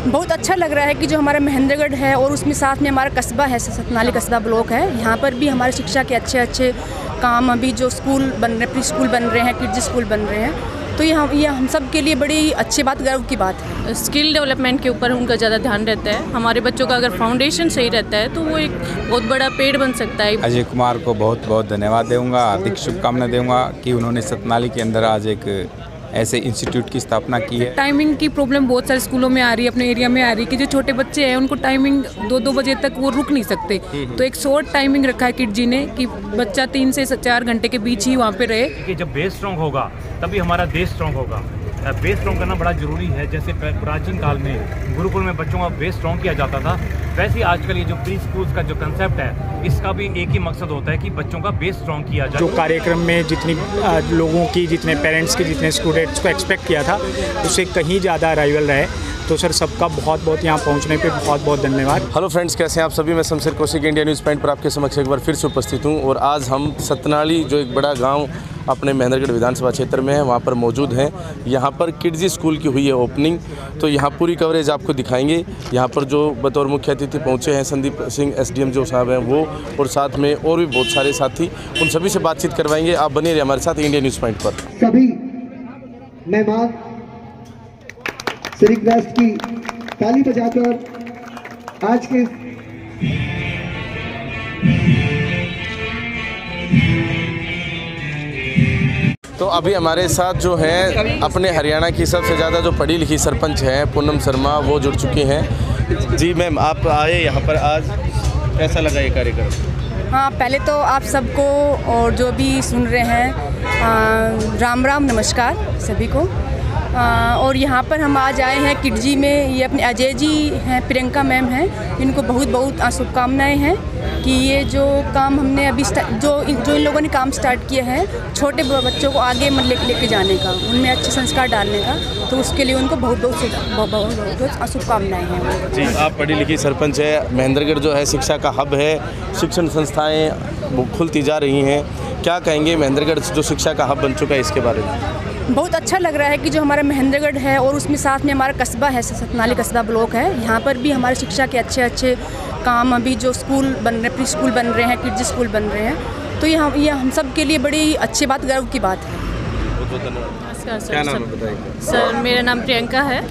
बहुत अच्छा लग रहा है कि जो हमारा महेंद्रगढ़ है और उसमें साथ में हमारा कस्बा है, सतनाली कस्बा ब्लॉक है, यहाँ पर भी हमारे शिक्षा के अच्छे अच्छे काम, अभी जो स्कूल बन रहे हैं, प्री स्कूल बन रहे हैं, किड्स स्कूल बन रहे हैं, तो ये हम सब के लिए बड़ी अच्छी बात, गर्व की बात है। स्किल डेवलपमेंट के ऊपर उनका ज़्यादा ध्यान रहता है। हमारे बच्चों का अगर फाउंडेशन सही रहता है तो वो एक बहुत बड़ा पेड़ बन सकता है। अजय कुमार को बहुत बहुत धन्यवाद दूंगा, हार्दिक शुभकामनाएं दूंगा कि उन्होंने सतनाली के अंदर आज एक ऐसे इंस्टीट्यूट की स्थापना की है। टाइमिंग की प्रॉब्लम बहुत सारे स्कूलों में आ रही है, अपने एरिया में आ रही है कि जो छोटे बच्चे हैं उनको टाइमिंग 2-2 बजे तक वो रुक नहीं सकते, तो एक शॉर्ट टाइमिंग रखा है किड जी ने कि बच्चा 3 से 4 घंटे के बीच ही वहाँ पे रहे। कि जब बेस स्ट्रॉन्ग होगा तभी हमारा देश स्ट्रॉन्ग होगा। बेस स्ट्रॉन्ग करना बड़ा जरूरी है। जैसे प्राचीन काल में गुरुकुल में बच्चों का बेस स्ट्रॉन्ग किया जाता था, वैसे ही आजकल ये जो प्री स्कूल्स का जो कंसेप्ट है, इसका भी एक ही मकसद होता है कि बच्चों का बेस स्ट्रॉन्ग किया जाए। जो कार्यक्रम में जितनी लोगों की, जितने पेरेंट्स की, जितने स्टूडेंट्स को एक्सपेक्ट किया था उससे कहीं ज़्यादा अराइवल रहे, तो सर सबका बहुत बहुत यहाँ पहुँचने पे बहुत बहुत धन्यवाद। हेलो फ्रेंड्स, कैसे हैं आप सभी? मैं Shamsher Kaushik India news point पर आपके समक्ष एक बार फिर से उपस्थित हूँ और आज हम सतनाली, जो एक बड़ा गांव अपने महेंद्रगढ़ विधानसभा क्षेत्र में है, वहाँ पर मौजूद हैं। यहाँ पर किड्स स्कूल की हुई है ओपनिंग, तो यहाँ पूरी कवरेज आपको दिखाएंगे। यहाँ पर जो बतौर मुख्य अतिथि पहुँचे हैं संदीप सिंह SDM जो साहब हैं वो, और साथ में और भी बहुत सारे साथी, उन सभी से बातचीत करवाएंगे। आप बने रहिए हमारे साथ इंडिया न्यूज़ पॉइंट पर। सभी मेहमान से रिक्वेस्ट की ताली बजाकर आज के तो अभी हमारे साथ जो है अपने हरियाणा की सबसे ज़्यादा जो पढ़ी लिखी सरपंच हैं पूनम शर्मा, वो जुड़ चुकी हैं। जी मैम, आप आए यहाँ पर आज, कैसा लगा ये कार्यक्रम? हाँ, पहले तो आप सबको और जो भी सुन रहे हैं राम राम, नमस्कार सभी को। और यहाँ पर हम आज आए हैं किडजी में। ये अपने अजय जी हैं, प्रियंका मैम हैं, इनको बहुत बहुत शुभकामनाएं हैं कि ये जो काम हमने अभी जो इन लोगों ने काम स्टार्ट किया है छोटे बच्चों को आगे लेके जाने का, उनमें अच्छे संस्कार डालने का, तो उसके लिए उनको बहुत बहुत शुभकामनाएं हैं। जी, आप पढ़ी लिखी सरपंच है, महेंद्रगढ़ जो है शिक्षा का हब है, शिक्षण संस्थाएँ खुलती जा रही हैं, क्या कहेंगे महेंद्रगढ़ जो शिक्षा का हब बन चुका है इसके बारे में? बहुत अच्छा लग रहा है कि जो हमारा महेंद्रगढ़ है और उसमें साथ में हमारा कस्बा है, सतनाली कस्बा ब्लॉक है, यहाँ पर भी हमारे शिक्षा के अच्छे अच्छे काम, अभी जो स्कूल बन रहे हैं, प्री स्कूल बन रहे हैं, किड्स स्कूल बन रहे हैं, तो ये हम सब के लिए बड़ी अच्छी बात, गर्व की बात है। बहुत बहुत धन्यवाद। क्या नाम है बताइए? सर, मेरा नाम प्रियंका है।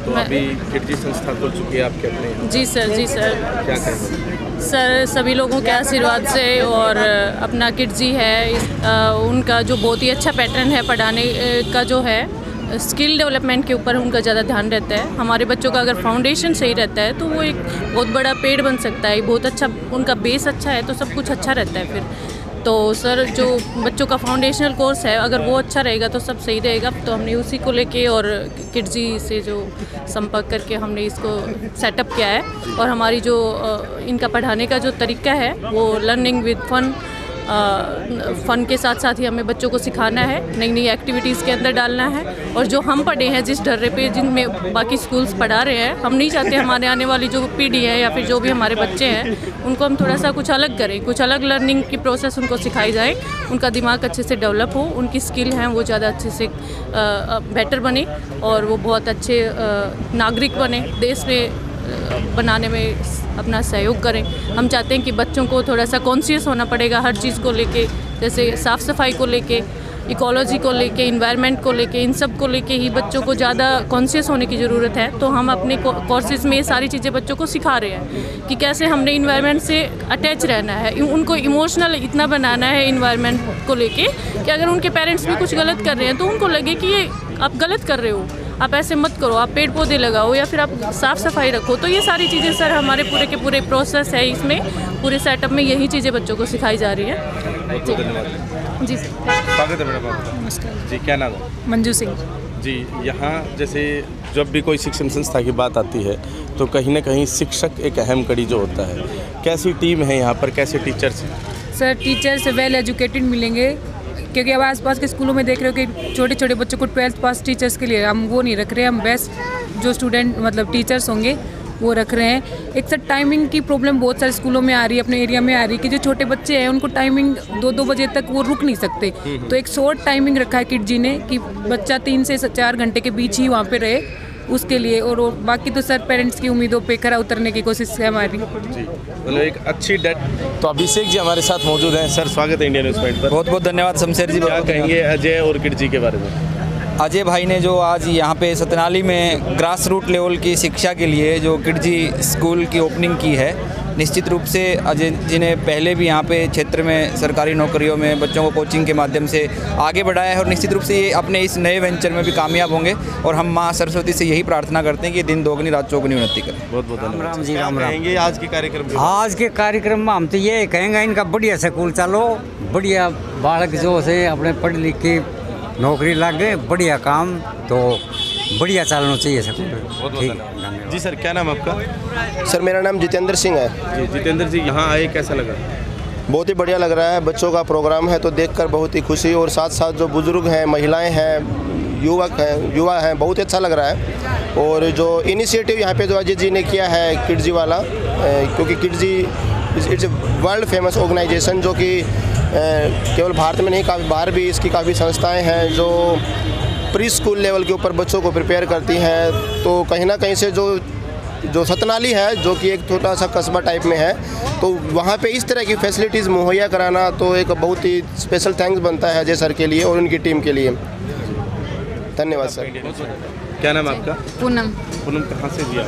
तो अभी किडजी संस्था खुल चुकी है आपके अपने? जी सर, जी सर। क्या कहेंगे? सर, सभी लोगों के आशीर्वाद से और अपना किडजी है, उनका जो बहुत ही अच्छा पैटर्न है पढ़ाने का, जो है स्किल डेवलपमेंट के ऊपर उनका ज़्यादा ध्यान रहता है। हमारे बच्चों का अगर फाउंडेशन सही रहता है तो वो एक बहुत बड़ा पेड़ बन सकता है। बहुत अच्छा, उनका बेस अच्छा है तो सब कुछ अच्छा रहता है फिर। तो सर, जो बच्चों का फाउंडेशनल कोर्स है अगर वो अच्छा रहेगा तो सब सही रहेगा। तो हमने उसी को लेके और किडजी से जो संपर्क करके हमने इसको सेटअप किया है, और हमारी जो इनका पढ़ाने का जो तरीका है वो लर्निंग विद फ़न के साथ साथ ही हमें बच्चों को सिखाना है, नई नई एक्टिविटीज़ के अंदर डालना है। और जो हम पढ़े हैं जिस ढर्रे पे, जिनमें बाकी स्कूल्स पढ़ा रहे हैं, हम नहीं चाहते हमारे आने वाली जो पीढ़ी है या फिर जो भी हमारे बच्चे हैं उनको हम थोड़ा सा कुछ अलग करें, कुछ अलग लर्निंग की प्रोसेस उनको सिखाई जाए, उनका दिमाग अच्छे से डेवलप हो, उनकी स्किल हैं वो ज़्यादा अच्छे से बेटर बने और वो बहुत अच्छे नागरिक बने, देश में बनाने में अपना सहयोग करें। हम चाहते हैं कि बच्चों को थोड़ा सा कॉन्शियस होना पड़ेगा हर चीज़ को लेके, जैसे साफ़ सफाई को लेके, इकोलॉजी को लेके, इन्वायरमेंट को लेके, इन सब को लेके ही बच्चों को ज़्यादा कॉन्शियस होने की ज़रूरत है। तो हम अपने कोर्सेज में ये सारी चीज़ें बच्चों को सिखा रहे हैं कि कैसे हमने इन्वायरमेंट से अटैच रहना है, उनको इमोशनल इतना बनाना है इन्वायरमेंट को लेके कि अगर उनके पेरेंट्स भी कुछ गलत कर रहे हैं तो उनको लगे कि ये आप गलत कर रहे हो, आप ऐसे मत करो, आप पेड़ पौधे लगाओ या फिर आप साफ़ सफाई रखो। तो ये सारी चीज़ें सर हमारे पूरे के पूरे प्रोसेस है, इसमें पूरे सेटअप में यही चीज़ें बच्चों को सिखाई जा रही हैं। जी सर, स्वागत है मैडम आपका। नमस्कार जी, क्या नाम है? मंजू सिंह जी, यहाँ जैसे जब भी कोई शिक्षण संस्था की बात आती है तो कहीं ना कहीं शिक्षक एक अहम कड़ी जो होता है, कैसी टीम है यहाँ पर, कैसे टीचर्स हैं? सर, टीचर्स वेल एजुकेटेड मिलेंगे, क्योंकि अब आसपास के स्कूलों में देख रहे हो कि छोटे छोटे बच्चों को 12th पास टीचर्स के लिए हम वो नहीं रख रहे, हम बेस्ट जो स्टूडेंट मतलब टीचर्स होंगे वो रख रहे हैं। एक सर, टाइमिंग की प्रॉब्लम बहुत सारे स्कूलों में आ रही है, अपने एरिया में आ रही है कि जो छोटे बच्चे हैं उनको टाइमिंग 2-2 बजे तक वो रुक नहीं सकते, तो एक शॉर्ट टाइमिंग रखा है किड जी ने कि बच्चा 3 से 4 घंटे के बीच ही वहाँ पे रहे, उसके लिए। और बाकी तो सर पेरेंट्स की उम्मीदों पे खरा उतरने की कोशिश है हमारी। मतलब एक अच्छी डेट। तो अभिषेक जी हमारे साथ मौजूद हैं। सर स्वागत है इंडिया न्यूज़ पॉइंट पर। बहुत बहुत धन्यवाद शमशेर जी। क्या कहेंगे अजय और किडजी के बारे में? अजय भाई ने जो आज यहाँ पे सतनाली में ग्रास रूट लेवल की शिक्षा के लिए जो किडजी स्कूल की ओपनिंग की है, निश्चित रूप से अजय जी ने पहले भी यहाँ पे क्षेत्र में सरकारी नौकरियों में बच्चों को कोचिंग के माध्यम से आगे बढ़ाया है और निश्चित रूप से ये अपने इस नए वेंचर में भी कामयाब होंगे। और हम माँ सरस्वती से यही प्रार्थना करते हैं कि दिन दोगुनी रात चौगुनी उन्नति करें। बहुत बहुत धन्यवाद। राम जी राम राम। कहेंगे आज के कार्यक्रम? आज के कार्यक्रम में हम तो ये कहेंगे इनका बढ़िया स्कूल चालो, बढ़िया बालक जो है अपने पढ़ लिख के नौकरी लग गए, बढ़िया काम तो बढ़िया चलना चाहिए स्कूल। ठीक जी। सर क्या नाम आपका? सर मेरा नाम जितेंद्र सिंह है। जी जितेंद्र जी, यहाँ आए कैसा लगा? बहुत ही बढ़िया लग रहा है। बच्चों का प्रोग्राम है तो देखकर बहुत ही खुशी, और साथ साथ जो बुजुर्ग हैं, महिलाएं हैं, युवा हैं, बहुत अच्छा लग रहा है। और जो इनिशिएटिव यहाँ पे जो अजय जी ने किया है किडजी वाला, क्योंकि Kidzee it's a world famous organisation जो कि केवल भारत में नहीं, काफ़ी बाहर भी इसकी काफ़ी संस्थाएं हैं जो प्री स्कूल लेवल के ऊपर बच्चों को प्रिपेयर करती हैं। तो कहीं ना कहीं से जो सतनाली है, जो कि एक छोटा सा कस्बा टाइप में है, तो वहाँ पे इस तरह की फैसिलिटीज़ मुहैया कराना तो एक बहुत ही स्पेशल थैंक्स बनता है अजय सर के लिए और उनकी टीम के लिए। धन्यवाद सर। क्या नाम आपका? पूनम। पूनम कहाँ से दिया?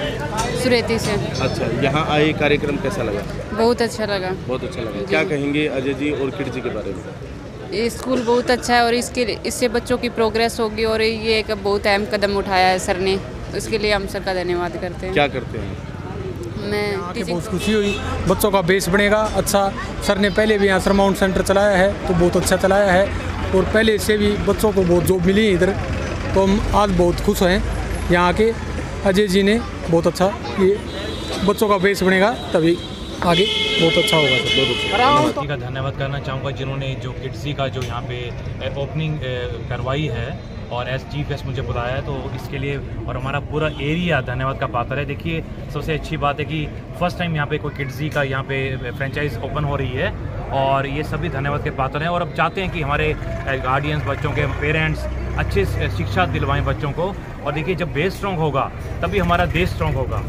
सुरेती से। अच्छा, यहाँ आए कार्यक्रम कैसा लगा? बहुत अच्छा लगा। बहुत अच्छा लगा। क्या कहेंगे अजय जी और किडजी के बारे में? ये स्कूल बहुत अच्छा है और इससे बच्चों की प्रोग्रेस होगी, और ये एक बहुत अहम कदम उठाया है सर ने, उसके लिए हम सर का धन्यवाद करते हैं। क्या करते हैं? मैं बहुत खुशी हुई, बच्चों का बेस बनेगा अच्छा। सर ने पहले भी यहाँ सरमाउंट सेंटर चलाया है तो बहुत अच्छा चलाया है, और पहले से भी बच्चों को बहुत जॉब मिली इधर, तो हम आज बहुत खुश हैं यहाँ के। अजय जी ने बहुत अच्छा, ये बच्चों का बेस बनेगा तभी आगे बहुत अच्छा होगा। बहुत का धन्यवाद करना चाहूँगा जिन्होंने जो किडजी का जो यहाँ पे ओपनिंग करवाई है और एस चीफ गेस्ट मुझे बुलाया है, तो इसके लिए और हमारा पूरा एरिया धन्यवाद का पात्र है। देखिए सबसे अच्छी बात है कि फर्स्ट टाइम यहाँ पे कोई किडजी का यहाँ पे फ्रेंचाइज ओपन हो रही है, और ये सभी धन्यवाद के पात्र हैं। और अब चाहते हैं कि हमारे गार्डियंस, बच्चों के पेरेंट्स अच्छी शिक्षा दिलवाएं बच्चों को। और देखिए जब बेस स्ट्रॉन्ग होगा तभी हमारा देश स्ट्रॉन्ग होगा।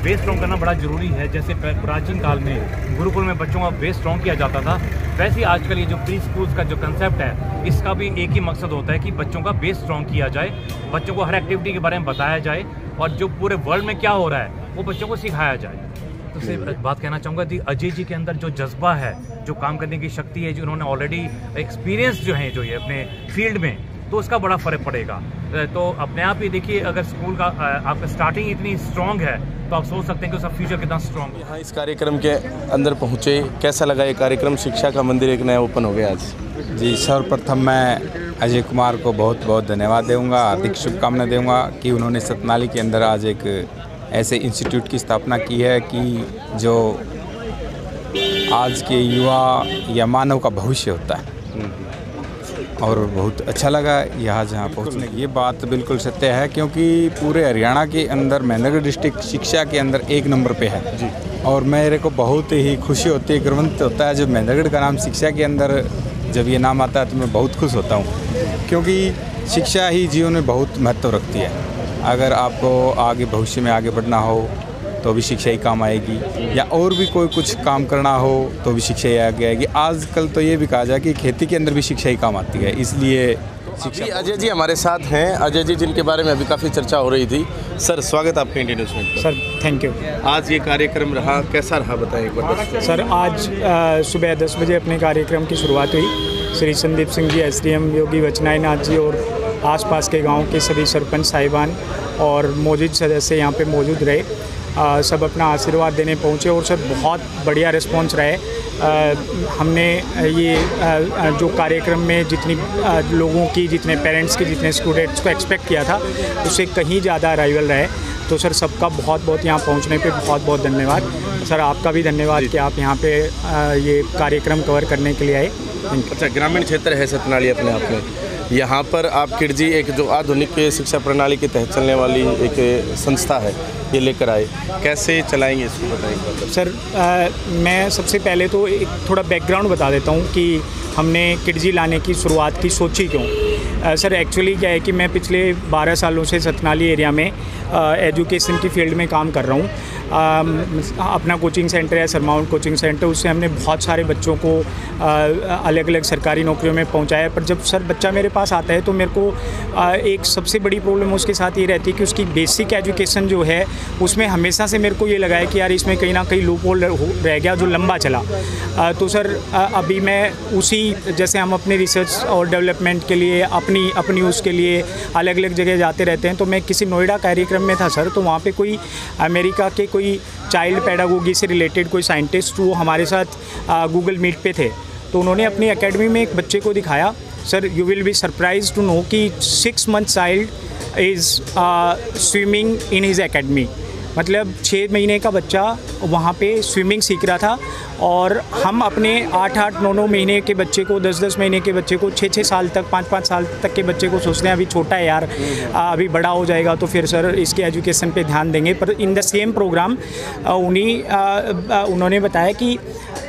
बेस स्ट्रॉन्ग करना बड़ा ज़रूरी है। जैसे प्राचीन काल में गुरुकुल में बच्चों का बेस स्ट्रॉन्ग किया जाता था, वैसे ही आजकल ये जो प्री स्कूल्स का जो कंसेप्ट है, इसका भी एक ही मकसद होता है कि बच्चों का बेस स्ट्रॉन्ग किया जाए, बच्चों को हर एक्टिविटी के बारे में बताया जाए, और जो पूरे वर्ल्ड में क्या हो रहा है वो बच्चों को सिखाया जाए। तो सिर्फ बात कहना चाहूँगा कि अजय जी के अंदर जो जज्बा है, जो काम करने की शक्ति है, जो उन्होंने ऑलरेडी एक्सपीरियंस जो है जो ये अपने फील्ड में, तो उसका बड़ा फ़र्क पड़ेगा। तो अपने आप ही देखिए अगर स्कूल का आपका स्टार्टिंग इतनी स्ट्रॉन्ग है तो आप सोच सकते हैं कि उसका फ्यूचर कितना स्ट्रॉन्ग है। यहाँ इस कार्यक्रम के अंदर पहुँचे, कैसा लगा ये कार्यक्रम? शिक्षा का मंदिर एक नया ओपन हो गया आज। जी, सर्वप्रथम मैं अजय कुमार को बहुत बहुत धन्यवाद दूंगा, हार्दिक शुभकामनाएं दूंगा कि उन्होंने सतनाली के अंदर आज एक ऐसे इंस्टीट्यूट की स्थापना की है कि जो आज के युवा या मानव का भविष्य होता है। और बहुत अच्छा लगा यहाँ जहाँ पहुँचने की। ये बात बिल्कुल सत्य है, क्योंकि पूरे हरियाणा के अंदर महेंद्रगढ़ डिस्ट्रिक्ट शिक्षा के अंदर एक नंबर पे है जी। और मेरे को बहुत ही खुशी होती है, गर्वित होता है जब महेंद्रगढ़ का नाम शिक्षा के अंदर जब ये नाम आता है तो मैं बहुत खुश होता हूँ, क्योंकि शिक्षा ही जीवन में बहुत महत्व रखती है। अगर आपको आगे भविष्य में आगे बढ़ना हो तो भी शिक्षा ही काम आएगी, या और भी कोई कुछ काम करना हो तो भी शिक्षा ही आगे आएगी। आजकल तो ये भी कहा जाए कि खेती के अंदर भी शिक्षा ही काम आती है, इसलिए शिक्षा। अजय जी हमारे साथ हैं, अजय जी जिनके बारे में अभी काफ़ी चर्चा हो रही थी। सर स्वागत आपका इंडियन न्यूज़ में। Sir thank you. आज ये कार्यक्रम रहा, कैसा रहा बताएं एक बार। सर आज सुबह 10 बजे अपने कार्यक्रम की शुरुआत हुई। श्री संदीप सिंह जी, एसडीएम योगी वचनाईनाथ जी और आसपास के गाँव के सभी सरपंच साहिबान और मौजूद सदस्य यहाँ पे मौजूद रहे। सब अपना आशीर्वाद देने पहुँचे और सर बहुत बढ़िया रिस्पॉन्स रहे। हमने ये जो कार्यक्रम में जितनी लोगों की, जितने पेरेंट्स की, जितने स्टूडेंट्स को एक्सपेक्ट किया था उससे कहीं ज़्यादा अराइवल रहे। तो सर सबका बहुत बहुत यहाँ पहुँचने पे बहुत बहुत धन्यवाद। सर आपका भी धन्यवाद कि आप यहाँ पे ये कार्यक्रम कवर करने के लिए आए। अच्छा, ग्रामीण क्षेत्र है सतनाली अपने आप में, यहाँ पर आप किडजी एक जो आधुनिक शिक्षा प्रणाली के तहत चलने वाली एक संस्था है, ये लेकर आए, कैसे चलाएंगे इसको बताइए। सर मैं सबसे पहले तो एक थोड़ा बैकग्राउंड बता देता हूँ कि हमने किडजी लाने की शुरुआत की सोची क्यों। सर एक्चुअली क्या है कि मैं पिछले 12 सालों से सतनाली एरिया में एजुकेशन की फील्ड में काम कर रहा हूँ। अपना कोचिंग सेंटर है सरमाउंट कोचिंग सेंटर, उससे हमने बहुत सारे बच्चों को अलग अलग सरकारी नौकरियों में पहुंचाया। पर जब सर बच्चा मेरे पास आता है तो मेरे को एक सबसे बड़ी प्रॉब्लम उसके साथ ये रहती है कि उसकी बेसिक एजुकेशन जो है उसमें हमेशा से मेरे को ये लगा है कि यार इसमें कहीं ना कहीं लूप होल रह गया जो लंबा चला। तो सर अभी मैं उसी जैसे हम अपने रिसर्च और डेवलपमेंट के लिए अपनी उसके लिए अलग अलग जगह जाते रहते हैं। तो मैं किसी नोएडा कार्यक्रम में था सर, तो वहाँ पे कोई अमेरिका के कोई चाइल्ड पेडागोगी से रिलेटेड कोई साइंटिस्ट वो हमारे साथ गूगल मीट पे थे। तो उन्होंने अपनी एकेडमी में एक बच्चे को दिखाया। Sir you will be surprise to know कि 6 month child is swimming in his academy. मतलब 6 महीने का बच्चा वहाँ पे स्विमिंग सीख रहा था और हम अपने 8-8, 9-9 महीने के बच्चे को, 10-10 महीने के बच्चे को, 6-6 साल तक, 5-5 साल तक के बच्चे को सोचते हैं अभी छोटा है यार, अभी बड़ा हो जाएगा तो फिर सर इसके एजुकेशन पे ध्यान देंगे। पर इन द सेम प्रोग्राम उन्होंने बताया कि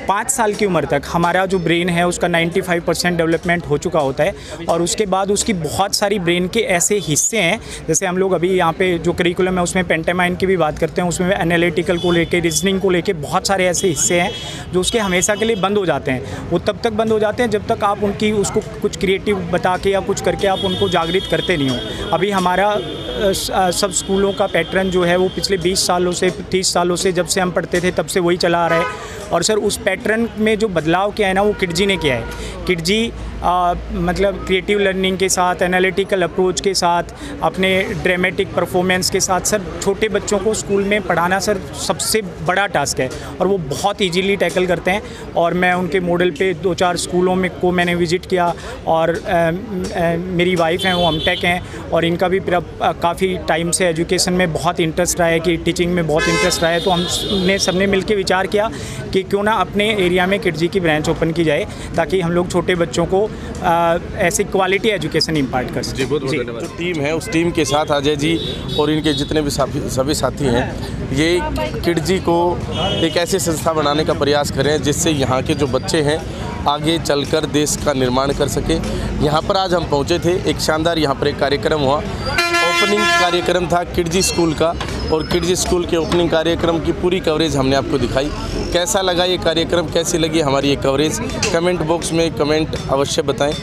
5 साल की उम्र तक हमारा जो ब्रेन है उसका 95% डेवलपमेंट हो चुका होता है और उसके बाद उसकी बहुत सारी ब्रेन के ऐसे हिस्से हैं, जैसे हम लोग अभी यहाँ पे जो करिकुलम है उसमें पेंटामाइन की भी बात करते हैं, उसमें एनालिटिकल को लेके, रीजनिंग को लेके बहुत सारे ऐसे हिस्से हैं जो उसके हमेशा के लिए बंद हो जाते हैं। वो तब तक बंद हो जाते हैं जब तक आप उनकी उसको कुछ क्रिएटिव बता के या कुछ करके आप उनको जागृत करते नहीं हो। अभी हमारा सब स्कूलों का पैटर्न जो है वो पिछले 20 सालों से 30 सालों से जब से हम पढ़ते थे तब से वही चला आ रहा है। और सर उस पैटर्न में जो बदलाव किया है ना वो किडजी ने किया है। किडजी मतलब क्रिएटिव लर्निंग के साथ, एनालिटिकल अप्रोच के साथ, अपने ड्रामेटिक परफॉर्मेंस के साथ सर छोटे बच्चों को स्कूल में पढ़ाना सर सबसे बड़ा टास्क है और वो बहुत इजीली टैकल करते हैं। और मैं उनके मॉडल पे 2-4 स्कूलों में को मैंने विज़िट किया और मेरी वाइफ हैं वो एमटेक हैं और इनका भी काफ़ी टाइम से एजुकेशन में बहुत इंटरेस्ट रहा है, कि टीचिंग में बहुत इंटरेस्ट रहा है। तो हमने सबने मिलकर विचार किया कि क्यों ना अपने एरिया में किडजी की ब्रांच ओपन की जाए ताकि हम लोग छोटे बच्चों को ऐसी क्वालिटी एजुकेशन इम्पार्ट कर सकें। बहुत धन्यवाद। जो टीम है उस टीम के साथ अजय जी और इनके जितने भी सभी साथी हैं, ये किडजी को एक ऐसी संस्था बनाने का प्रयास करें जिससे यहाँ के जो बच्चे हैं आगे चलकर देश का निर्माण कर सके। यहाँ पर आज हम पहुँचे थे, एक शानदार यहाँ पर एक कार्यक्रम हुआ, ओपनिंग कार्यक्रम था किडजी स्कूल का और किडजी स्कूल के ओपनिंग कार्यक्रम की पूरी कवरेज हमने आपको दिखाई। कैसा लगा ये कार्यक्रम, कैसी लगी हमारी ये कवरेज, कमेंट बॉक्स में कमेंट अवश्य बताएं,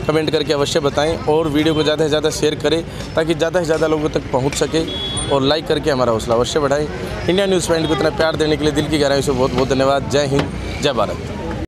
कमेंट करके अवश्य बताएं और वीडियो को ज़्यादा से ज़्यादा शेयर करें ताकि ज़्यादा से ज़्यादा लोगों तक पहुंच सके और लाइक करके हमारा हौसला अवश्य बढ़ाएं। इंडिया न्यूज़ पॉइंट को इतना प्यार देने के लिए दिल की गहराई से बहुत बहुत धन्यवाद। जय हिंद, जय भारत।